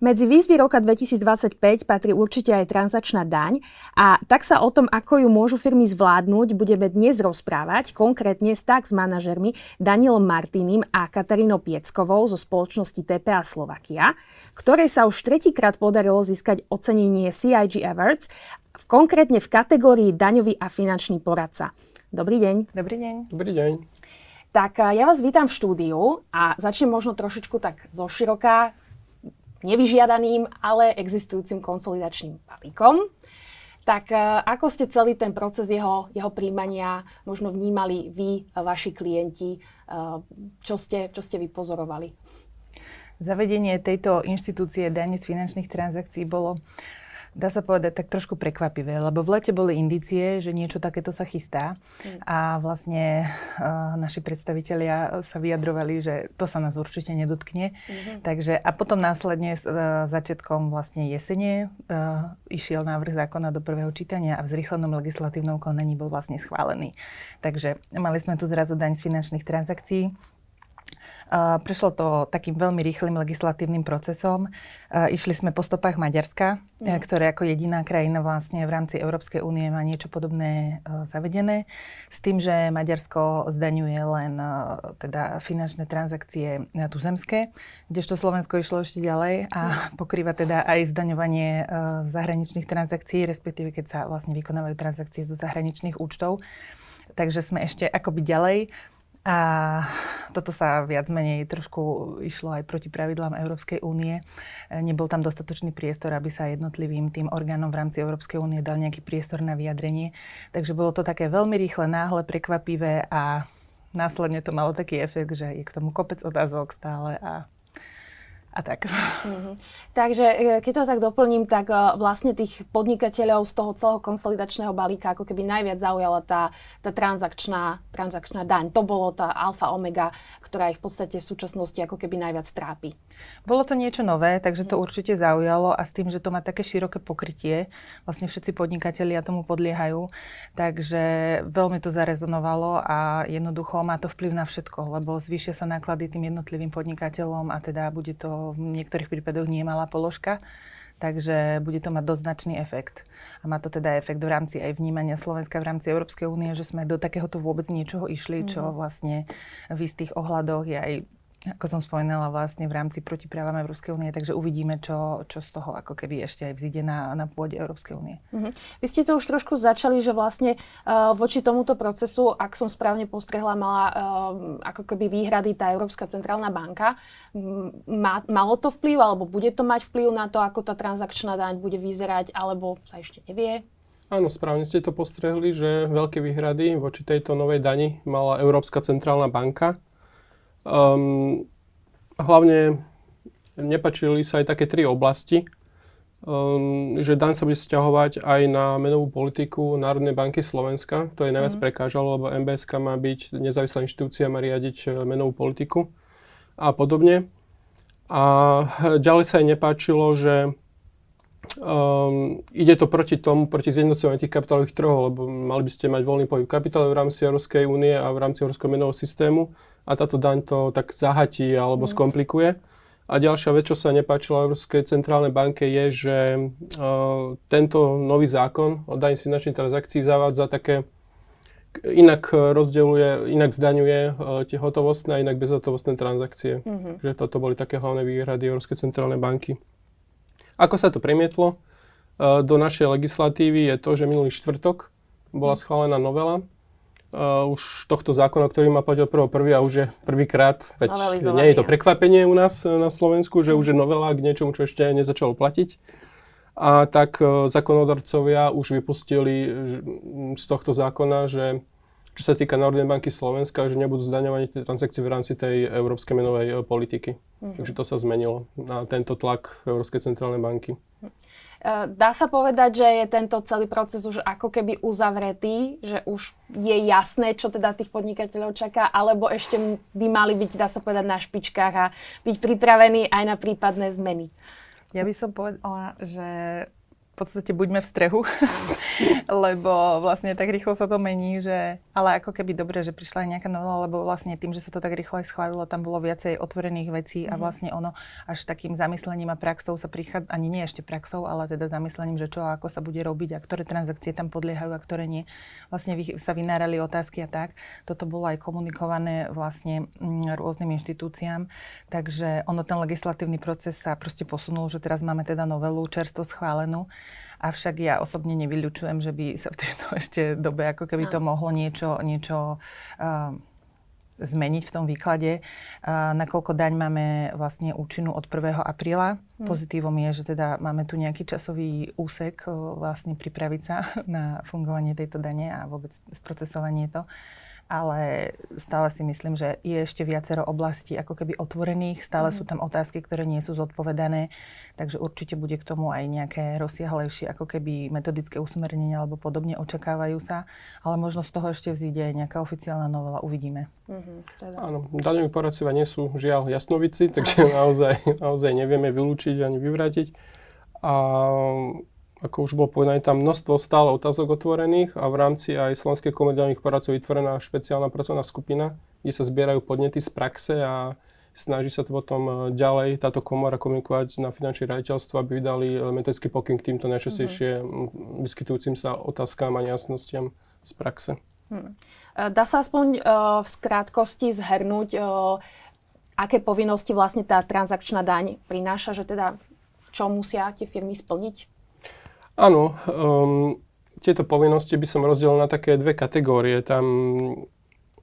Medzi výzvy roka 2025 patrí určite aj transakčná daň a tak sa o tom, ako ju môžu firmy zvládnuť, budeme dnes rozprávať, konkrétne s tax manažermi Danielom Martinim a Katarínou Pieckovou zo spoločnosti TPA Slovakia, ktorej sa už tretíkrát podarilo získať ocenenie CIG Awards, konkrétne v kategórii daňový a finančný poradca. Dobrý deň. Dobrý deň. Dobrý deň. Tak ja vás vítam v štúdiu a začnem možno trošičku tak zoširoka, nevyžiadaným, ale existujúcim konsolidačným balíkom. Tak ako ste celý ten proces jeho príjmania možno vnímali vy, vaši klienti, čo ste vypozorovali? Zavedenie tejto inštitúcie dane z finančných transakcií bolo, dá sa povedať, tak trošku prekvapivé, lebo v lete boli indície, že niečo takéto sa chystá a vlastne naši predstavitelia sa vyjadrovali, že to sa nás určite nedotkne. Takže a potom následne začiatkom vlastne jesene išiel návrh zákona do prvého čítania a v zrýchlenom legislatívnom konaní bol vlastne schválený. Takže mali sme tu zrazu daň z finančných transakcií. Prešlo to takým veľmi rýchlym legislatívnym procesom. Išli sme po stopách Maďarska, ktoré ako jediná krajina vlastne v rámci Európskej únie má niečo podobné zavedené. S tým, že Maďarsko zdaňuje len teda finančné transakcie tuzemské, kdežto Slovensko išlo ešte ďalej a pokrýva teda aj zdaňovanie zahraničných transakcií, respektíve keď sa vlastne vykonávajú transakcie zo zahraničných účtov. Takže sme ešte akoby ďalej. A toto sa viac menej trošku išlo aj proti pravidlám Európskej únie. Nebol tam dostatočný priestor, aby sa jednotlivým tým orgánom v rámci Európskej únie dal nejaký priestor na vyjadrenie. Takže bolo to také veľmi rýchle, náhle, prekvapivé a následne to malo taký efekt, že je k tomu kopec otázok stále a tak. Takže keď to tak doplním, tak vlastne tých podnikateľov z toho celého konsolidačného balíka ako keby najviac zaujala tá transakčná daň. To bolo tá alfa omega, ktorá ich v podstate v súčasnosti ako keby najviac trápi. Bolo to niečo nové, takže to určite zaujalo a s tým, že to má také široké pokrytie, vlastne všetci podnikatelia tomu podliehajú, takže veľmi to zarezonovalo a jednoducho má to vplyv na všetko, lebo zvýšia sa náklady tým jednotlivým podnikateľom a teda bude to v niektorých prípadoch nie je malá položka, takže bude to mať dosť značný efekt. A má to teda efekt v rámci aj vnímania Slovenska v rámci Európskej únie, že sme do takéhoto vôbec niečoho išli, čo vlastne v istých ohľadoch je aj, ako som spomínala, vlastne v rámci protiprávam Európskej únie, takže uvidíme, čo z toho ako keby ešte aj vzíde na pôde Európskej únie. Vy ste to už trošku začali, že vlastne voči tomuto procesu, ak som správne postrehla, mala ako keby výhrady tá Európska centrálna banka. Malo to vplyv, alebo bude to mať vplyv na to, ako tá transakčná daň bude vyzerať, alebo sa ešte nevie? Áno, správne ste to postrehli, že veľké výhrady voči tejto novej dani mala Európska centrálna banka. Hlavne nepáčili sa aj také tri oblasti, že daň sa bude vzťahovať aj na menovú politiku Národnej banky Slovenska. To je najviac prekážalo, lebo MBSK má byť nezávislá inštitúcia, má riadiť menovú politiku a podobne. A ďalej sa aj nepáčilo, že ide to proti zjednocovaniu tých kapitálových trhov, lebo mali by ste mať voľný pohyb kapitálu v rámci Európskej únie a v rámci Európskeho menového systému a táto daň to tak zahatí alebo skomplikuje. A ďalšia vec, čo sa nepáčila Európskej centrálnej banke, je, že tento nový zákon o daní z finančných transakcií zavádza také, inak zdaňuje tie hotovostné a inak bezhotovostné transakcie. Že toto boli také hlavné výhrady Európskej centrálnej banky. Ako sa to premietlo do našej legislatívy je to, že minulý štvrtok bola schválená novela už tohto zákona, ktorý má platiť od 1.1. a už je prvýkrát, veď nie je to prekvapenie u nás na Slovensku, že už je novela k niečomu, čo ešte nezačalo platiť. A tak zákonodarcovia už vypustili z tohto zákona, že čo sa týka Národnej banky Slovenska, že nebudú zdaňovať tie transakcie v rámci tej európskej menovej politiky. Takže to sa zmenilo na tento tlak Európskej centrálnej banky. Dá sa povedať, že je tento celý proces už ako keby uzavretý, že už je jasné, čo teda tých podnikateľov čaká, alebo ešte by mali byť, dá sa povedať, na špičkách a byť pripravení aj na prípadné zmeny? Ja by som povedala, že v podstate buďme v strehu, lebo vlastne tak rýchlo sa to mení, že, ale ako keby dobre, že prišla aj nejaká novela, lebo vlastne tým, že sa to tak rýchlo aj schválilo, tam bolo viacej otvorených vecí a vlastne ono až takým zamyslením a praxou sa prichádza, ani nie ešte praxou, ale teda zamyslením, že čo a ako sa bude robiť a ktoré transakcie tam podliehajú a ktoré nie. Vlastne sa vynárali otázky a tak. Toto bolo aj komunikované vlastne rôznym inštitúciám, takže ono ten legislatívny proces sa proste posunul, že teraz máme teda novelu čerstvo schválenú. Avšak ja osobne nevyľučujem, že by sa v tejto ešte dobe ako keby to mohlo niečo zmeniť v tom výklade. Nakoľko daň máme vlastne účinnú od 1. apríla. Pozitívom je, že teda máme tu nejaký časový úsek vlastne pripraviť sa na fungovanie tejto dane a vôbec sprocesovanie to. Ale stále si myslím, že je ešte viacero oblastí ako keby otvorených, stále sú tam otázky, ktoré nie sú zodpovedané, takže určite bude k tomu aj nejaké rozsiahlejšie ako keby metodické usmernenia alebo podobne očakávajú sa, ale možno z toho ešte vzíde nejaká oficiálna novela, uvidíme. Áno, daňoví poradcovia nie sú žiaľ jasnovici, takže naozaj nevieme vylúčiť ani vyvrátiť. A ako už bolo povedané, tam množstvo stále otázok otvorených a v rámci aj Slovenskej komory daňových poradcov vytvorená špeciálna pracovná skupina, kde sa zbierajú podnety z praxe a snaží sa to potom ďalej táto komora komunikovať na finančné riaditeľstvo, aby vydali metodický pokyn k týmto najčastejšie vyskytujúcim sa otázkam a nejasnostiam z praxe. Dá sa aspoň v skrátkosti zhrnúť, aké povinnosti vlastne tá transakčná daň prináša, že teda čo musia tie firmy splniť? Áno, tieto povinnosti by som rozdelil na také dve kategórie. Tam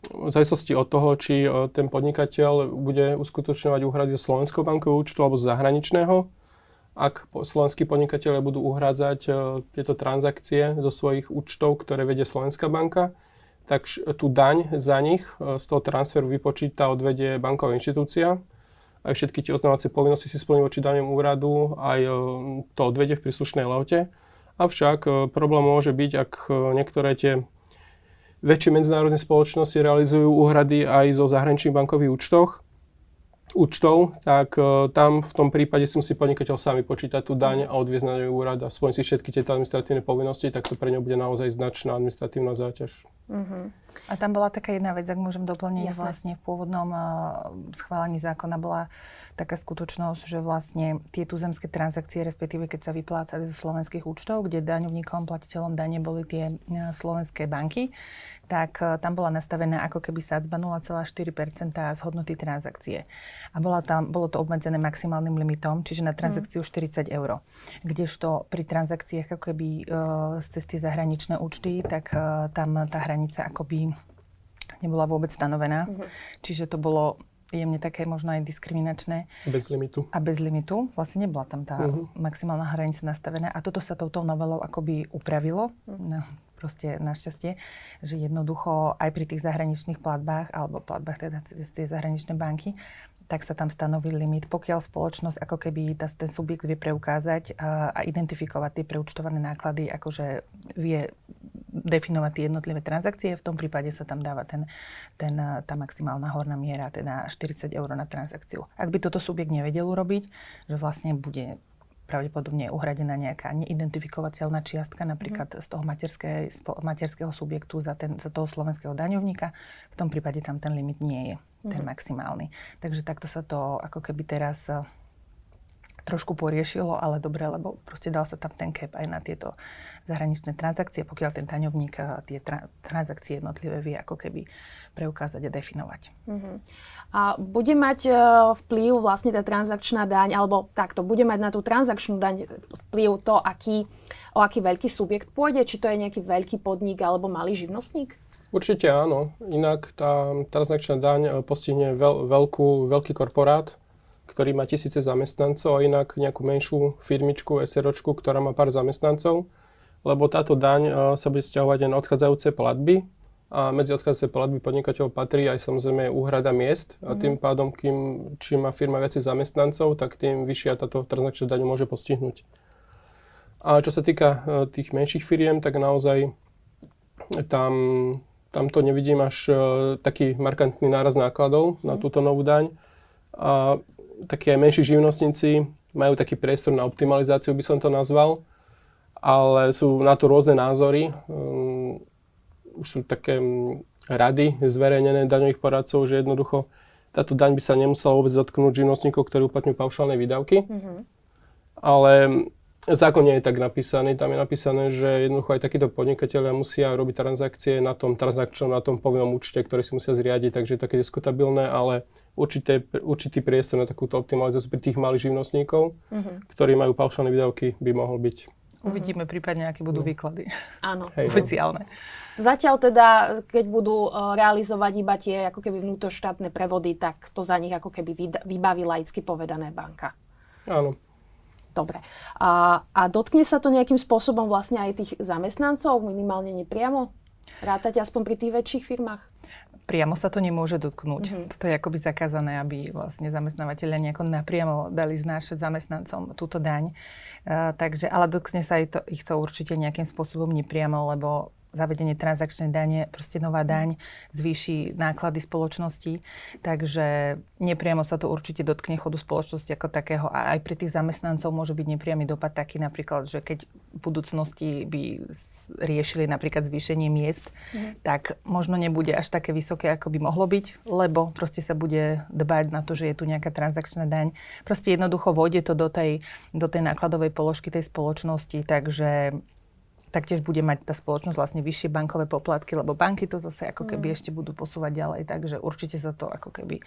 v závislosti od toho, či ten podnikateľ bude uskutočňovať úhrady zo slovenského bankového účtu alebo z zahraničného. Ak slovenskí podnikatelia budú uhrádzať tieto transakcie zo svojich účtov, ktoré vedie Slovenská banka, tak tú daň za nich z toho transferu vypočíta, odvedie banková inštitúcia. Aj všetky tie oznamovacie povinnosti si splní voči danému úradu, aj to odvedie v príslušnej lehote. Avšak problém môže byť, ak niektoré tie väčšie medzinárodné spoločnosti realizujú úhrady aj zo zahraničných bankových účtov, tak tam v tom prípade si musí podnikateľ sám vypočítať tú daň a odviesť na ňu úrad a splniť si všetky tieto administratívne povinnosti, tak to pre ňu bude naozaj značná administratívna záťaž. A tam bola taká jedna vec, ak môžem doplniť, Jasne. vlastne v pôvodnom schválení zákona bola taká skutočnosť, že vlastne tie tuzemské transakcie, respektíve keď sa vyplácali zo slovenských účtov, kde daňovníkom, platiteľom dane boli tie slovenské banky, tak tam bola nastavená ako keby sadzba 0,4% z hodnoty transakcie. A bolo to obmedzené maximálnym limitom, čiže na transakciu 40 eur. Kdežto pri transakciách ako keby cez tie zahraničné účty, tak tam tá hranica akoby nebola vôbec stanovená. Čiže to bolo jemne také možno aj diskriminačné. Bez limitu. A bez limitu. Vlastne nebola tam tá maximálna hranica nastavená. A toto sa touto novelou akoby upravilo. No, proste našťastie, že jednoducho aj pri tých zahraničných platbách, alebo platbách teda cez tie zahraničné banky, tak sa tam stanoví limit, pokiaľ spoločnosť ako keby ten subjekt vie preukázať a identifikovať tie preúčtované náklady, akože vie definovať tie jednotlivé transakcie. V tom prípade sa tam dáva tá maximálna horná miera, teda 40 eur na transakciu. Ak by toto subjekt nevedel urobiť, že vlastne bude pravdepodobne uhradená nejaká neidentifikovateľná čiastka, napríklad z toho materského subjektu za toho slovenského daňovníka, v tom prípade tam ten limit nie je, ten maximálny. Takže takto sa to ako keby teraz trošku poriešilo, ale dobre, lebo proste dal sa tam ten cap aj na tieto zahraničné transakcie, pokiaľ ten daňovník tie transakcie jednotlivé vie ako keby preukázať a definovať. A bude mať vplyv vlastne tá transakčná daň, alebo takto, bude mať na tú transakčnú daň vplyv to, o aký veľký subjekt pôjde, či to je nejaký veľký podnik alebo malý živnostník? Určite áno, inak tá transakčná daň postihne veľký korporát, ktorý má tisíce zamestnancov, a inak nejakú menšiu firmičku, SROčku, ktorá má pár zamestnancov, lebo táto daň sa bude vzťahovať aj na odchádzajúce platby a medzi odchádzajúce platby podnikateľov patrí aj samozrejme úhrada miest a tým pádom, čím má firma viacej zamestnancov, tak tým vyššia táto transakčná daň môže postihnúť. A čo sa týka tých menších firiem, tak naozaj tam to nevidím až taký markantný náraz nákladov na túto novú daň. A takí aj menší živnostníci majú taký priestor na optimalizáciu, by som to nazval. ale sú na to rôzne názory. Už sú také rady zverejnené daňových poradcov, že jednoducho táto daň by sa nemusela vôbec dotknúť živnostníkov, ktorí uplatňujú paušálne výdavky. Ale zákon nie je tak napísaný. Tam je napísané, že jednoducho aj takíto podnikatelia musia robiť transakcie na tom transakčnom, na tom povinnom účte, ktorý si musia zriadiť, takže je také diskutabilné, ale určitý priestor na takúto optimalizáciu pri tých malých živnostníkov, ktorí majú paušálne výdavky, by mohol byť. Uvidíme prípadne, aké budú výklady. Áno. Oficiálne. Zatiaľ teda, keď budú realizovať iba tie ako keby vnútroštátne prevody, tak to za nich ako keby vybaví laicky povedané banka. Áno. Dobre. A dotkne sa to nejakým spôsobom vlastne aj tých zamestnancov, minimálne nepriamo? Rátate aspoň pri tých väčších firmách? Priamo sa to nemôže dotknúť. Toto je akoby zakázané, aby vlastne zamestnávateľia nejako napriamo dali znášať zamestnancom túto daň. Ale dotkne sa ich to určite nejakým spôsobom nepriamo, lebo zavedenie transakčnej dane, proste nová daň, zvýši náklady spoločnosti, takže nepriamo sa to určite dotkne chodu spoločnosti ako takého a aj pre tých zamestnancov môže byť nepriamy dopad taký napríklad, že keď v budúcnosti by riešili napríklad zvýšenie miest, tak možno nebude až také vysoké, ako by mohlo byť, lebo proste sa bude dbať na to, že je tu nejaká transakčná daň. Proste jednoducho vôjde to do tej nákladovej položky tej spoločnosti, takže taktiež bude mať tá spoločnosť vlastne vyššie bankové poplatky, lebo banky to zase ako keby ešte budú posúvať ďalej, takže určite sa to ako keby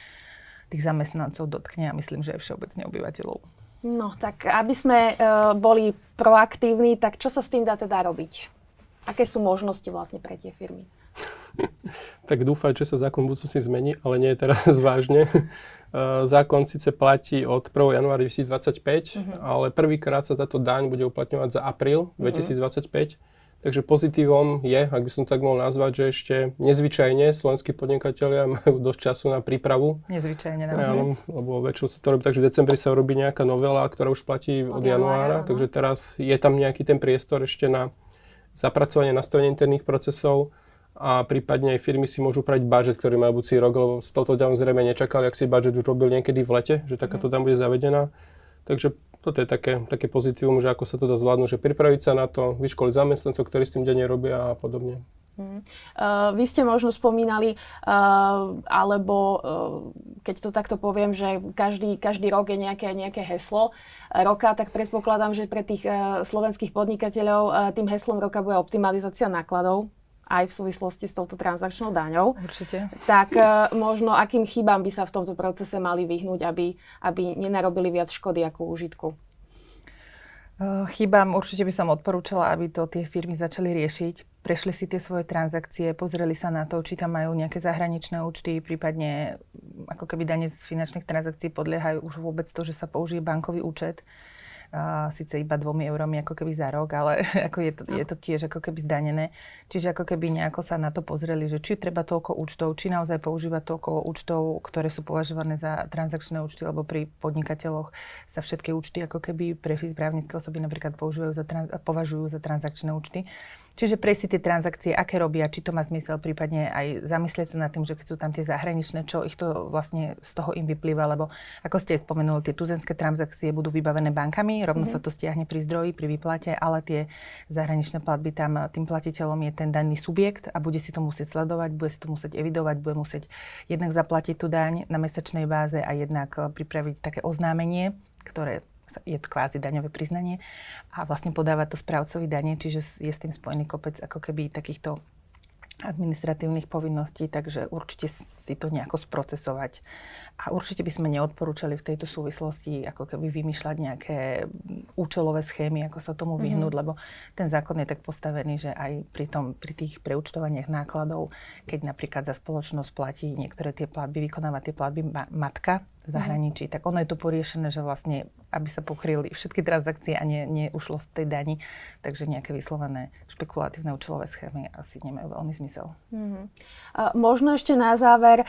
tých zamestnancov dotkne a myslím, že aj všeobecne obyvateľov. No, tak aby sme boli proaktívni, tak čo sa s tým dá teda robiť? Aké sú možnosti vlastne pre tie firmy? Tak dúfať, že sa zákon v budúcnosti zmení, ale nie je teraz vážne. Zákon síce platí od 1. januára 2025, ale prvýkrát sa táto daň bude uplatňovať za apríl 2025. Takže pozitívom je, ak by som tak mohol nazvať, že ešte nezvyčajne slovenskí podnikatelia majú dosť času na prípravu. Nezvyčajne naozaj. Lebo väčšinou sa to robí tak, že v decembri sa robí nejaká novela, ktorá už platí od januára. Takže teraz je tam nejaký ten priestor ešte na zapracovanie, nastavenie interných procesov a prípadne aj firmy si môžu upraviť budget, ktorý majú budúci rok, lebo s touto daňou zrejme nečakali, ak si budget už robil niekedy v lete, že takáto daň bude zavedená. Takže toto je také pozitívum, že ako sa to dá zvládnuť, že pripraviť sa na to, vyškoliť zamestnancov, ktorí s tým denne robia a podobne. Vy ste možno spomínali, keď to takto poviem, že každý rok je nejaké heslo roka, tak predpokladám, že pre tých slovenských podnikateľov tým heslom roka bude optimalizácia nákladov, aj v súvislosti s touto transakčnou daňou. Určite. Tak možno akým chybám by sa v tomto procese mali vyhnúť, aby nenarobili viac škody ako úžitku? Chybám, určite by som odporúčala, aby to tie firmy začali riešiť. Prešli si tie svoje transakcie, pozreli sa na to, či tam majú nejaké zahraničné účty, prípadne ako keby dane z finančných transakcií podliehajú už vôbec to, že sa použije bankový účet. Síce iba 2 eurami ako keby za rok, ale ako je to tiež ako keby zdanené. Čiže ako keby nejako sa na to pozreli, že či treba toľko účtov, či naozaj používa toľko účtov, ktoré sú považované za transakčné účty, lebo pri podnikateľoch sa všetky účty ako keby pre právnické osoby napríklad považujú za transakčné účty. Čiže prejsť si tie transakcie, aké robia, či to má zmysel, prípadne aj zamyslieť sa nad tým, že keď sú tam tie zahraničné, čo ich to vlastne z toho im vyplýva, lebo ako ste spomenuli, tie tuzemské transakcie budú vybavené bankami, rovno sa to stiahne pri zdroji, pri výplate, ale tie zahraničné platby tam tým platiteľom je ten daný subjekt a bude si to musieť sledovať, bude si to musieť evidovať, bude musieť jednak zaplatiť tú daň na mesačnej báze a jednak pripraviť také oznámenie, ktoré je to kvázi daňové priznanie a vlastne podáva to správcovi dane, čiže je s tým spojený kopec ako keby takýchto administratívnych povinností, takže určite si to nejako sprocesovať. A určite by sme neodporúčali v tejto súvislosti ako keby vymýšľať nejaké účelové schémy, ako sa tomu vyhnúť, lebo ten zákon je tak postavený, že aj pri tých preúčtovaniach nákladov, keď napríklad za spoločnosť platí niektoré tie platby, vykonáva tie platby matka v zahraničí, tak ono je to poriešené, že vlastne, aby sa pokryli všetky transakcie a neušlo z tej dani, takže nejaké vyslovené špekulatívne účelové schémy asi nemajú veľmi zmysel. Možno ešte na záver,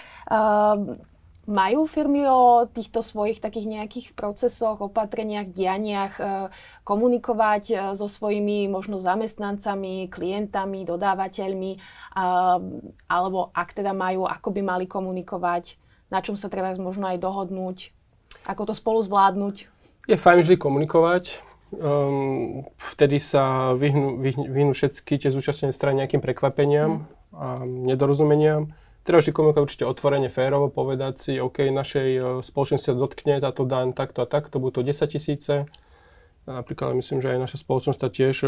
majú firmy o týchto svojich takých nejakých procesoch, opatreniach, dianiach komunikovať so svojimi možno zamestnancami, klientami, dodávateľmi, alebo ak teda majú, ako by mali komunikovať, na čom sa treba možno aj dohodnúť, ako to spolu zvládnuť? Je fajn vždy komunikovať. Vtedy sa vyhnú všetky tie zúčastnené strany nejakým prekvapeniam a nedorozumeniam. Treba vždy komunikovať určite otvorene, férovo, povedať si, OK, našej spoločnosti sa dotkne táto daň takto a takto, budú to 10 000. Napríklad myslím, že aj naša spoločnosť tiež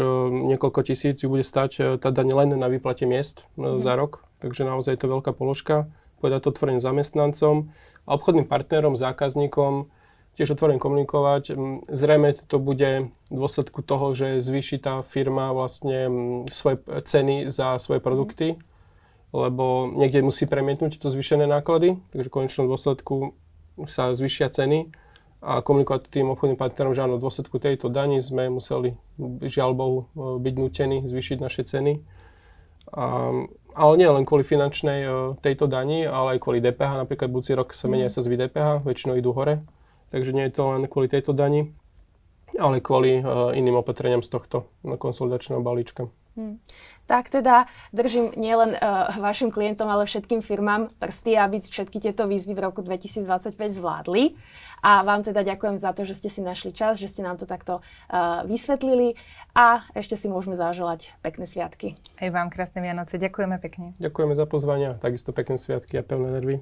niekoľko tisíc ju bude stať tá daň len na výplate miest za rok. Takže naozaj je to veľká položka. Povedať to otvorene zamestnancom a obchodným partnerom, zákazníkom tiež otvorene komunikovať. Zrejme to bude v dôsledku toho, že zvýši tá firma vlastne svoje ceny za svoje produkty, lebo niekde musí premietnúť to zvýšené náklady, takže v konečnom dôsledku sa zvýšia ceny a komunikovať tým obchodným partnerom, že áno, v dôsledku tejto dani sme museli, žiaľ Bohu, byť nútení zvýšiť naše ceny. Ale nie len kvôli finančnej tejto dani, ale aj kvôli DPH. Napríklad budúci rok sa menia sadzby DPH, väčšinou idú hore, takže nie je to len kvôli tejto dani, ale kvôli iným opatreniam z tohto konsolidačného balíčka. Tak teda držím nielen vašim klientom, ale všetkým firmám prsty, aby všetky tieto výzvy v roku 2025 zvládli. A vám teda ďakujem za to, že ste si našli čas, že ste nám to takto vysvetlili a ešte si môžeme zaželať pekné sviatky. Aj vám krásne Vianoce. Ďakujeme pekne. Ďakujeme za pozvanie, takisto pekné sviatky a pevné nervy.